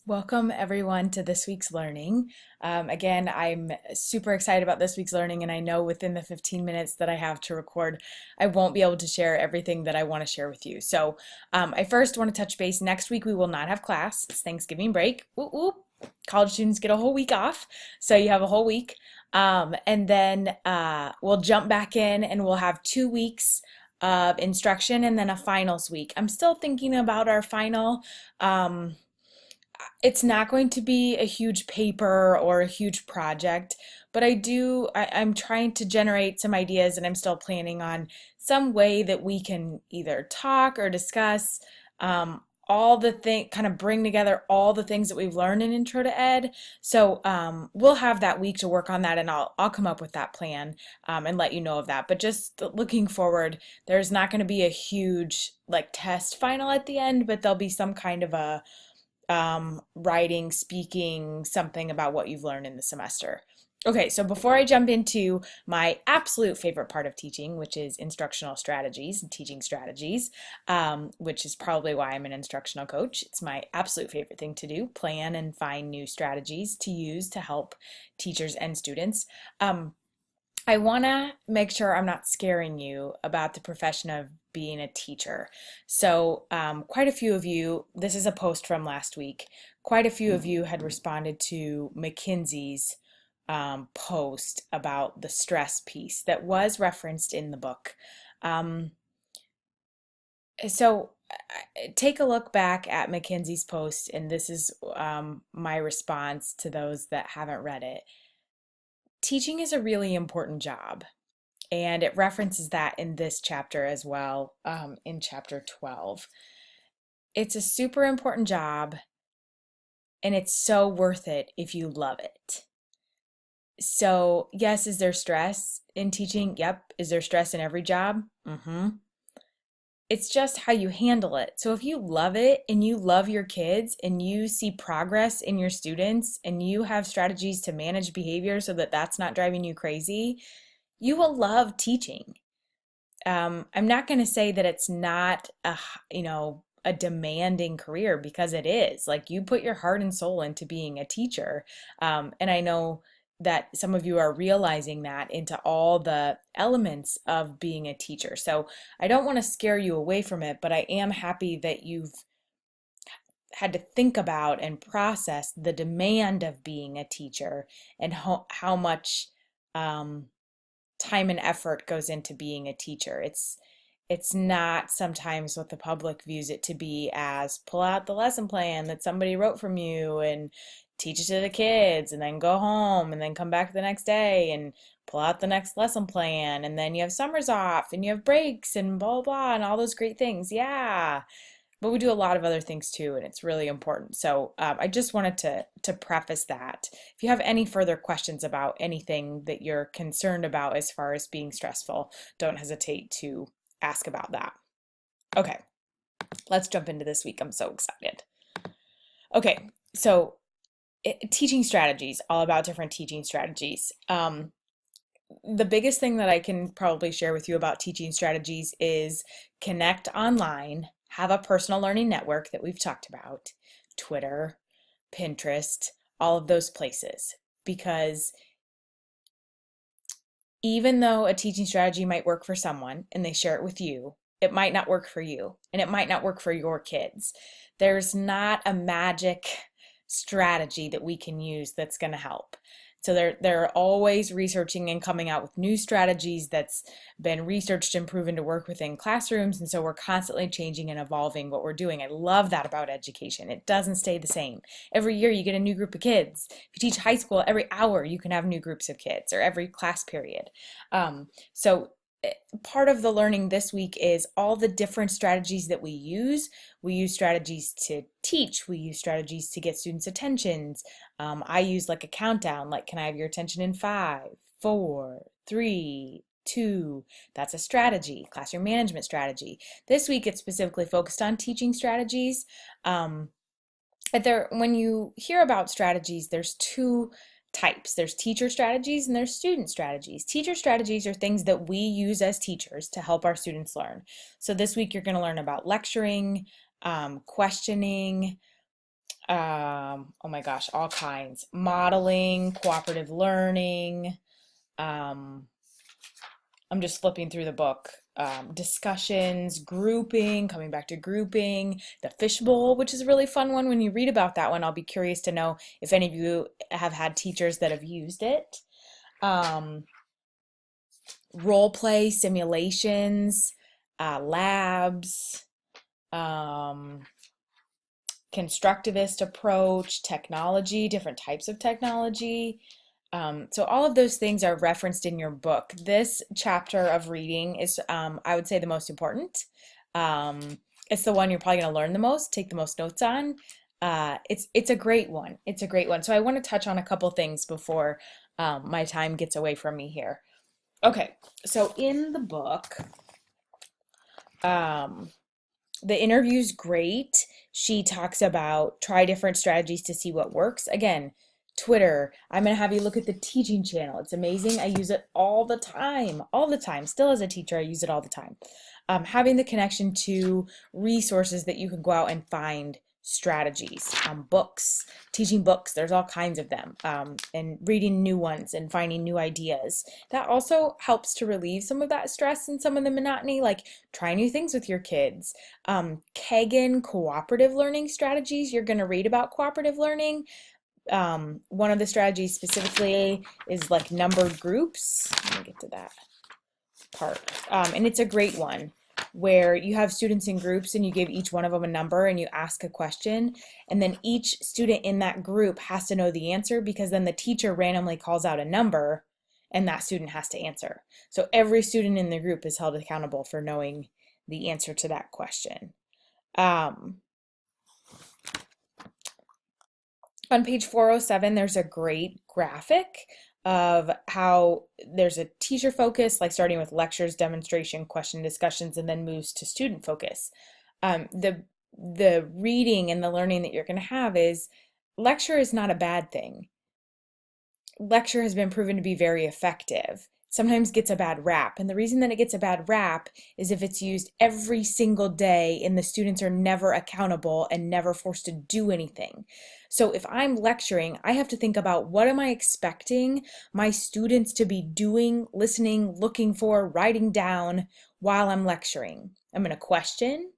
Welcome everyone to this week's learning. Again, I'm super excited about this week's learning, and I know within the 15 minutes that I have to record, I won't be able to share everything that I want to share with you. So I first want to touch base. Next week we will not have class. It's Thanksgiving break. Ooh, ooh. College students get a whole week off, so you have a whole week. And then we'll jump back in and we'll have 2 weeks of instruction and then a finals week. I'm still thinking about our final. It's not going to be a huge paper or a huge project, but I'm trying to generate some ideas and I'm still planning on some way that we can either talk or discuss all the thing, kind of bring together all the things that we've learned in Intro to Ed. So we'll have that week to work on that, and I'll come up with that plan and let you know of that. But just looking forward, there's not going to be a huge like test final at the end, but there'll be some kind of a writing, speaking, something about what you've learned in the semester. Okay, so before I jump into my absolute favorite part of teaching, which is instructional strategies and teaching strategies, which is probably why I'm an instructional coach. It's my absolute favorite thing to do, plan and find new strategies to use to help teachers and students. I want to make sure I'm not scaring you about the profession of being a teacher. So, quite a few of you, this is a post from last week, quite a few of you had responded to McKinsey's post about the stress piece that was referenced in the book. Um, so, take a look back at McKinsey's post, and this is my response to those that haven't read it. Teaching is a really important job. And it references that in this chapter as well, in chapter 12. It's a super important job, and it's so worth it if you love it. So, yes, is there stress in teaching? Yep. Is there stress in every job? Mm-hmm. It's just how you handle it. So if you love it and you love your kids and you see progress in your students and you have strategies to manage behavior so that that's not driving you crazy, you will love teaching. I'm not going to say that it's not a demanding career, because it is. Like, you put your heart and soul into being a teacher. And I know that some of you are realizing that into all the elements of being a teacher. So I don't want to scare you away from it, but I am happy that you've had to think about and process the demand of being a teacher and how much time and effort goes into being a teacher. It's not sometimes what the public views it to be, as pull out the lesson plan that somebody wrote from you and teach it to the kids and then go home and then come back the next day and pull out the next lesson plan, and then you have summers off and you have breaks and blah blah and all those great things. Yeah, but we do a lot of other things too, and it's really important. So I just wanted to preface that. If you have any further questions about anything that you're concerned about as far as being stressful, don't hesitate to ask about that. Okay, let's jump into this week. I'm so excited. Okay, so teaching strategies, all about different teaching strategies. The biggest thing that I can probably share with you about teaching strategies is connect online, have a personal learning network that we've talked about, Twitter, Pinterest, all of those places. Because even though a teaching strategy might work for someone and they share it with you, it might not work for you, and it might not work for your kids. There's not a magic strategy that we can use that's going to help. So they're always researching and coming out with new strategies that's been researched and proven to work within classrooms. And so we're constantly changing and evolving what we're doing. I love that about education. It doesn't stay the same. Every year you get a new group of kids. If you teach high school, every hour you can have new groups of kids, or every class period. So part of the learning this week is all the different strategies that we use. We use strategies to teach. We use strategies to get students' attentions. I use like a countdown, like, can I have your attention in 5, 4, 3, 2? That's a strategy, classroom management strategy. This week it's specifically focused on teaching strategies. When you hear about strategies, there's two types. There's teacher strategies and there's student strategies. Teacher strategies are things that we use as teachers to help our students learn. So this week you're going to learn about lecturing, questioning, Oh my gosh, all kinds. Modeling, cooperative learning. Um, I'm just flipping through the book. Discussions, grouping, coming back to grouping, the fishbowl, which is a really fun one. When you read about that one, I'll be curious to know if any of you have had teachers that have used it. Um, Role play, simulations, labs, um, constructivist approach, technology, different types of technology. So all of those things are referenced in your book. This chapter of reading is, I would say, the most important. It's the one you're probably going to learn the most, take the most notes on. It's a great one. It's a great one. So I want to touch on a couple things before my time gets away from me here. Okay, so in the book, um, the interview's great. She talks about try different strategies to see what works. Again, Twitter. I'm going to have you look at the teaching channel. It's amazing. I use it all the time, all the time. Still as a teacher, I use it all the time. Having the connection to resources that you can go out and find strategies, books, teaching books, there's all kinds of them, and reading new ones and finding new ideas. That also helps to relieve some of that stress and some of the monotony, like try new things with your kids. Kagan cooperative learning strategies, you're going to read about cooperative learning. One of the strategies specifically is like numbered groups. Let me get to that part. And it's a great one where you have students in groups and you give each one of them a number and you ask a question, and then each student in that group has to know the answer, because then the teacher randomly calls out a number and that student has to answer. So every student in the group is held accountable for knowing the answer to that question. On page 407, there's a great graphic of how there's a teacher focus, like starting with lectures, demonstration, question, discussions, and then moves to student focus. The reading and the learning that you're going to have is lecture is not a bad thing. Lecture has been proven to be very effective. Sometimes gets a bad rap, and the reason that it gets a bad rap is if it's used every single day and the students are never accountable and never forced to do anything. So if I'm lecturing, I have to think about what am I expecting my students to be doing, listening, looking for, writing down while I'm lecturing. I'm going to question.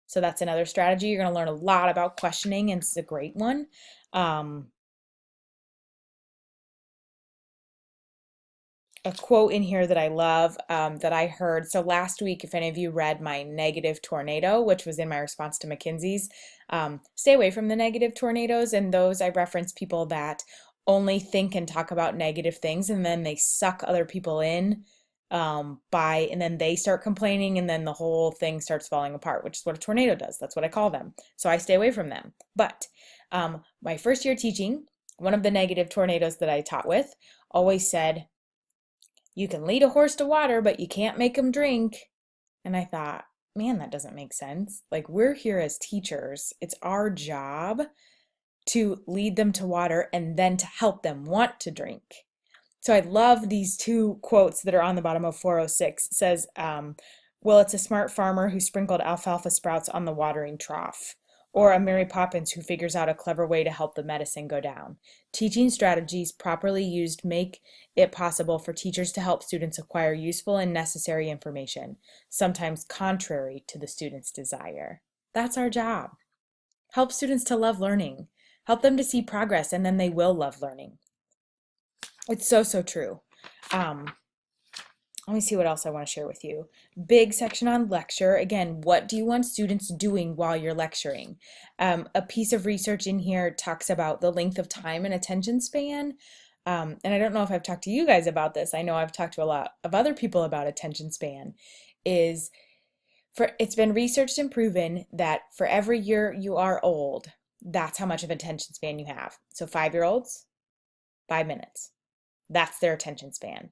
So that's another strategy. You're going to learn a lot about questioning, and it's a great one. A quote in here that I love, that I heard. So last week, if any of you read my negative tornado, which was in my response to Mackenzie's, stay away from the negative tornadoes. And those I reference people that only think and talk about negative things, and then they suck other people in, and then they start complaining, and then the whole thing starts falling apart, which is what a tornado does. That's what I call them. So I stay away from them. But my first year teaching, one of the negative tornadoes that I taught with always said, you can lead a horse to water, but you can't make him drink. And I thought, man, that doesn't make sense. Like, we're here as teachers. It's our job to lead them to water and then to help them want to drink. So I love these two quotes that are on the bottom of 406. It says, well, it's a smart farmer who sprinkled alfalfa sprouts on the watering trough, or a Mary Poppins who figures out a clever way to help the medicine go down. Teaching strategies properly used make it possible for teachers to help students acquire useful and necessary information, sometimes contrary to the student's desire. That's our job. Help students to love learning. Help them to see progress, and then they will love learning. It's so, so true. Let me see what else I want to share with you. Big section on lecture. Again, what do you want students doing while you're lecturing? A piece of research in here talks about the length of time and attention span. And I don't know if I've talked to you guys about this. I know I've talked to a lot of other people about attention span. It's been researched and proven that for every year you are old, that's how much of attention span you have. So 5-year-olds, 5 minutes. That's their attention span.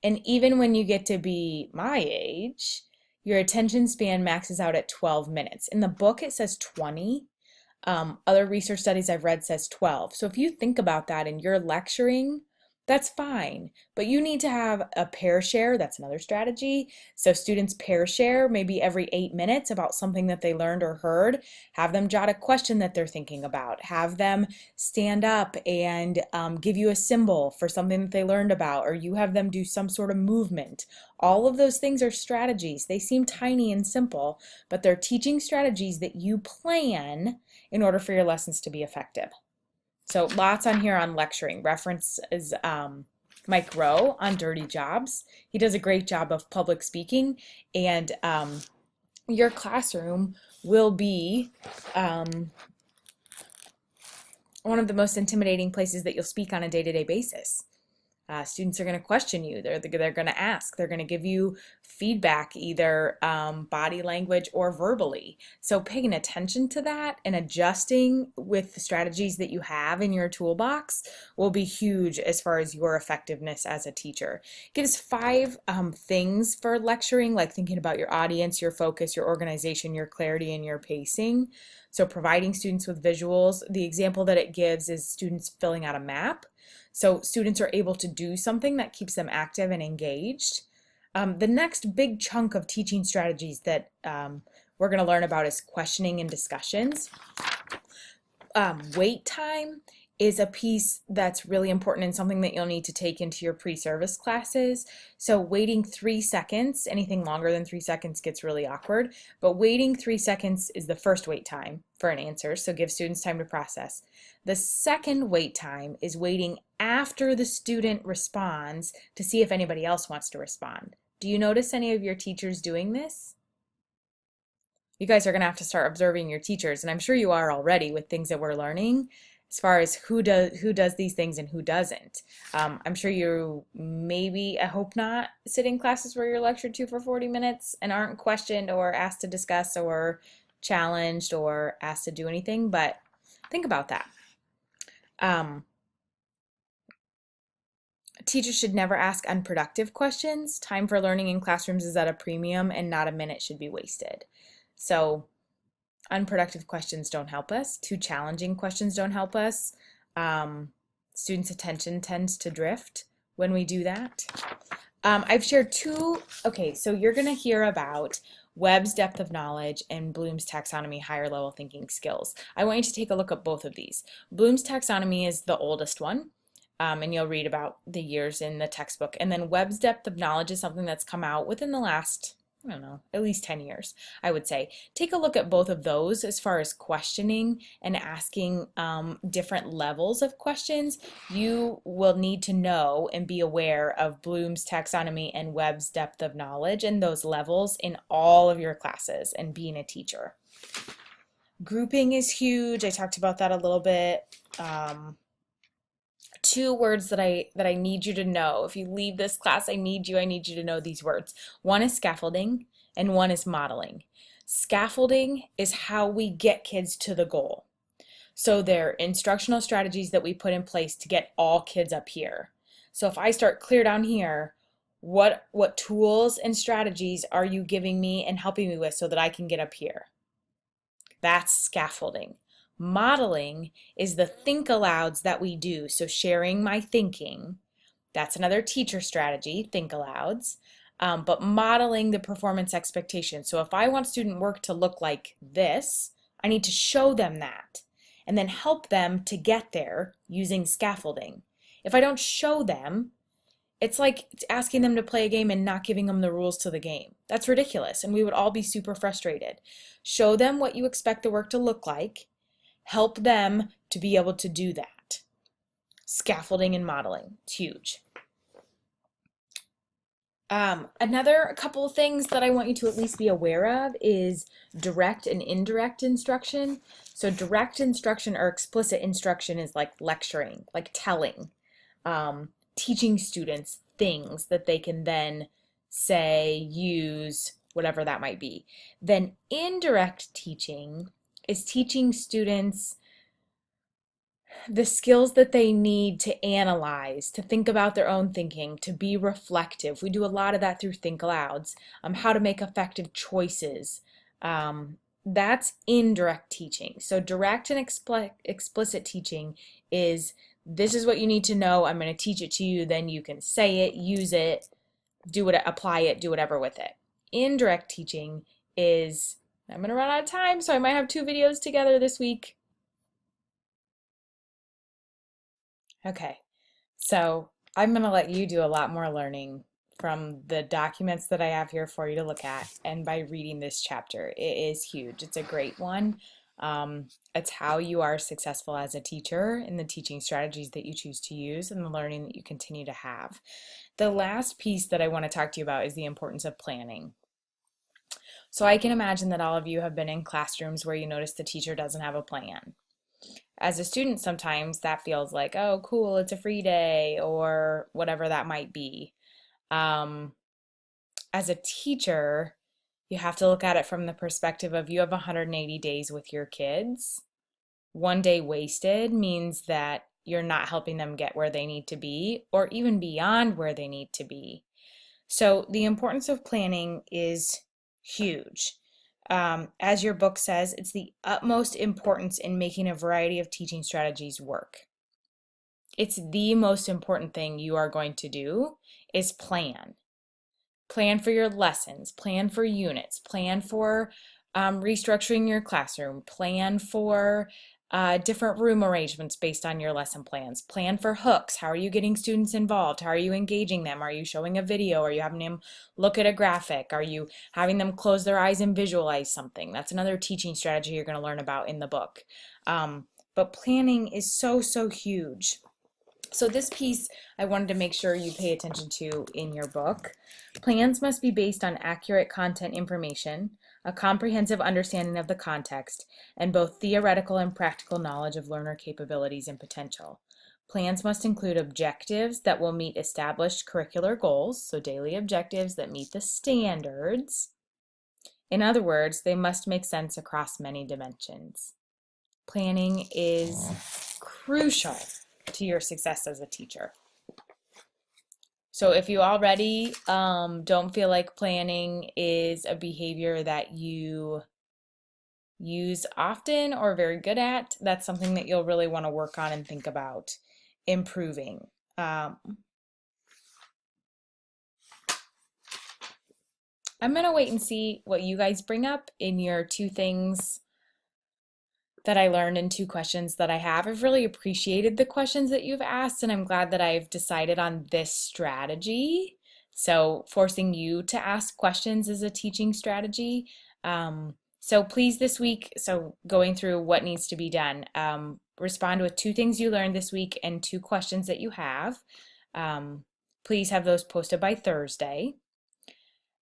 And even when you get to be my age, your attention span maxes out at 12 minutes. In the book, it says 20. Other research studies I've read says 12. So if you think about that and you're lecturing, That's fine, but you need to have a pair share. That's another strategy. So students pair share maybe every 8 minutes about something that they learned or heard. Have them jot a question that they're thinking about. Have them stand up and give you a symbol for something that they learned about, or you have them do some sort of movement. All of those things are strategies. They seem tiny and simple, but they're teaching strategies that you plan in order for your lessons to be effective. So lots on here on lecturing. Reference is Mike Rowe on Dirty Jobs. He does a great job of public speaking, and your classroom will be one of the most intimidating places that you'll speak on a day-to-day basis. Students are going to question you. They're going to ask. They're going to give you feedback, either body language or verbally. So paying attention to that and adjusting with the strategies that you have in your toolbox will be huge as far as your effectiveness as a teacher. Give us 5 things for lecturing, like thinking about your audience, your focus, your organization, your clarity, and your pacing. So providing students with visuals. The example that it gives is students filling out a map. So students are able to do something that keeps them active and engaged. The next big chunk of teaching strategies that we're going to learn about is questioning and discussions. Wait time is a piece that's really important and something that you'll need to take into your pre-service classes. So waiting 3 seconds, anything longer than 3 seconds gets really awkward, but waiting 3 seconds is the first wait time for an answer, so give students time to process. The second wait time is waiting after the student responds to see if anybody else wants to respond. Do you notice any of your teachers doing this? You guys are going to have to start observing your teachers, and I'm sure you are already with things that we're learning as far as who does these things and who doesn't. I'm sure you maybe, I hope not, sit in classes where you're lectured to for 40 minutes and aren't questioned or asked to discuss or challenged or asked to do anything, but think about that. Teachers should never ask unproductive questions. Time for learning in classrooms is at a premium and not a minute should be wasted. So unproductive questions don't help us. Too challenging questions don't help us. Students' attention tends to drift when we do that. I've shared 2, okay, so you're going to hear about Webb's depth of knowledge and Bloom's taxonomy, higher level thinking skills. I want you to take a look at both of these. Bloom's taxonomy is the oldest one, and you'll read about the years in the textbook. And then Webb's depth of knowledge is something that's come out within the last, I don't know, at least 10 years, I would say. Take a look at both of those as far as questioning and asking different levels of questions. You will need to know and be aware of Bloom's taxonomy and Webb's depth of knowledge and those levels in all of your classes and being a teacher. Grouping is huge. I talked about that a little bit. 2 words that I need you to know. If you leave this class, I need you to know these words. One is scaffolding and one is modeling. Scaffolding is how we get kids to the goal. So they're instructional strategies that we put in place to get all kids up here. So if I start clear down here, what tools and strategies are you giving me and helping me with so that I can get up here? That's scaffolding. Modeling is the think alouds that we do. So sharing my thinking, that's another teacher strategy, think alouds, but modeling the performance expectation. So if I want student work to look like this, I need to show them that and then help them to get there using scaffolding. If I don't show them, it's like asking them to play a game and not giving them the rules to the game. That's ridiculous, and we would all be super frustrated. Show them what you expect the work to look like. Help them to be able to do that. Scaffolding and modeling, it's huge. Another couple of things that I want you to at least be aware of is direct and indirect instruction. So direct instruction or explicit instruction is like lecturing, like telling, teaching students things that they can then say, use, whatever that might be. Then indirect teaching is teaching students the skills that they need to analyze, to think about their own thinking, to be reflective. We do a lot of that through Think Alouds, how to make effective choices. That's indirect teaching. So direct and explicit teaching is this is what you need to know. I'm going to teach it to you. Then you can say it, use it, apply it, do whatever with it. Indirect teaching is, I'm going to run out of time, so I might have 2 videos together this week. Okay, so I'm going to let you do a lot more learning from the documents that I have here for you to look at and by reading this chapter. It is huge. It's a great one. It's how you are successful as a teacher in the teaching strategies that you choose to use and the learning that you continue to have. The last piece that I want to talk to you about is the importance of planning. So I can imagine that all of you have been in classrooms where you notice the teacher doesn't have a plan. As a student, sometimes that feels like, oh, cool, it's a free day, or whatever that might be. As a teacher, you have to look at it from the perspective of you have 180 days with your kids. 1 day wasted means that you're not helping them get where they need to be, or even beyond where they need to be. So the importance of planning is huge. As your book says, it's the utmost importance in making a variety of teaching strategies work. It's the most important thing you are going to do is plan. Plan for your lessons, plan for units, plan for restructuring your classroom, plan for different room arrangements based on your lesson plans. Plan for hooks. How are you getting students involved? How are you engaging them? Are you showing a video? Are you having them look at a graphic? Are you having them close their eyes and visualize something? That's another teaching strategy you're going to learn about in the book. But planning is so, so huge. So this piece I wanted to make sure you pay attention to in your book. Plans must be based on accurate content information, a comprehensive understanding of the context, and both theoretical and practical knowledge of learner capabilities and potential. Plans must include objectives that will meet established curricular goals, so daily objectives that meet the standards. In other words, they must make sense across many dimensions. Planning is crucial to your success as a teacher. So if you already don't feel like planning is a behavior that you use often or very good at, that's something that you'll really want to work on and think about improving. I'm going to wait and see what you guys bring up in your 2 things that I learned and 2 questions that I have. I've really appreciated the questions that you've asked, and I'm glad that I've decided on this strategy. So forcing you to ask questions is a teaching strategy. So please this week, so going through what needs to be done, respond with 2 things you learned this week and 2 questions that you have. Please have those posted by Thursday.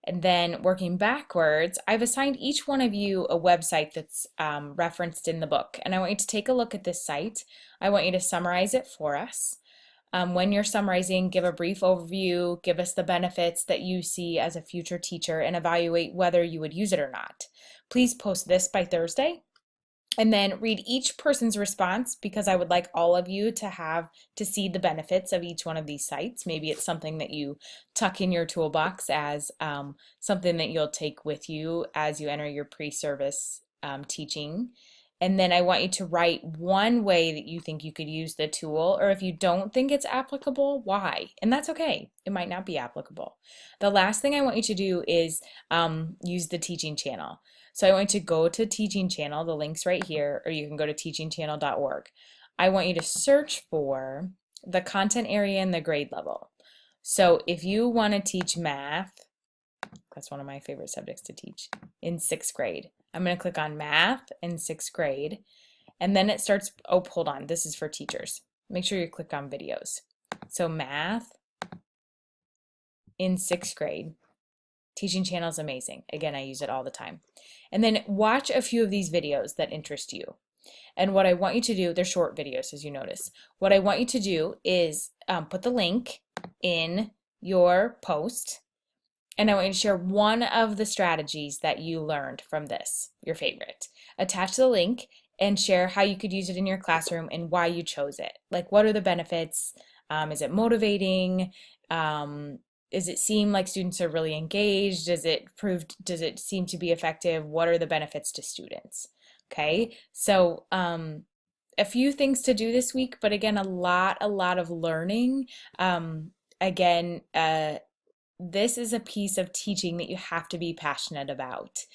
And then working backwards, I've assigned each one of you a website that's referenced in the book. And I want you to take a look at this site. I want you to summarize it for us. When you're summarizing, give a brief overview, give us the benefits that you see as a future teacher, and evaluate whether you would use it or not. Please post this by Thursday. And then read each person's response, because I would like all of you to see the benefits of each one of these sites. Maybe it's something that you tuck in your toolbox as something that you'll take with you as you enter your pre-service teaching. And then I want you to write one way that you think you could use the tool, or if you don't think it's applicable, why? And that's okay. It might not be applicable. The last thing I want you to do is use the teaching channel. So I want you to go to Teaching Channel, the link's right here, or you can go to teachingchannel.org. I want you to search for the content area and the grade level. So if you want to teach math, that's one of my favorite subjects to teach, in 6th grade, I'm going to click on math in 6th grade, and then it starts, oh, hold on, this is for teachers. Make sure you click on videos. So math in 6th grade. Teaching Channel is amazing. Again, I use it all the time. And then watch a few of these videos that interest you. And what I want you to do, they're short videos, as you notice. What I want you to do is put the link in your post, and I want you to share one of the strategies that you learned from this, your favorite. Attach the link and share how you could use it in your classroom and why you chose it. Like, what are the benefits? Is it motivating? Does it seem like students are really engaged? Does it seem to be effective? What are the benefits to students? Okay, so a few things to do this week, but again, a lot of learning. Again, this is a piece of teaching that you have to be passionate about.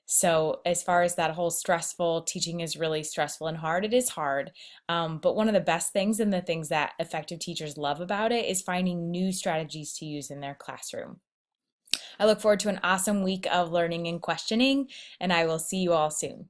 So, as far as that whole stressful, teaching is really stressful and hard, it is hard. But one of the best things and the things that effective teachers love about it is finding new strategies to use in their classroom. I look forward to an awesome week of learning and questioning, and I will see you all soon.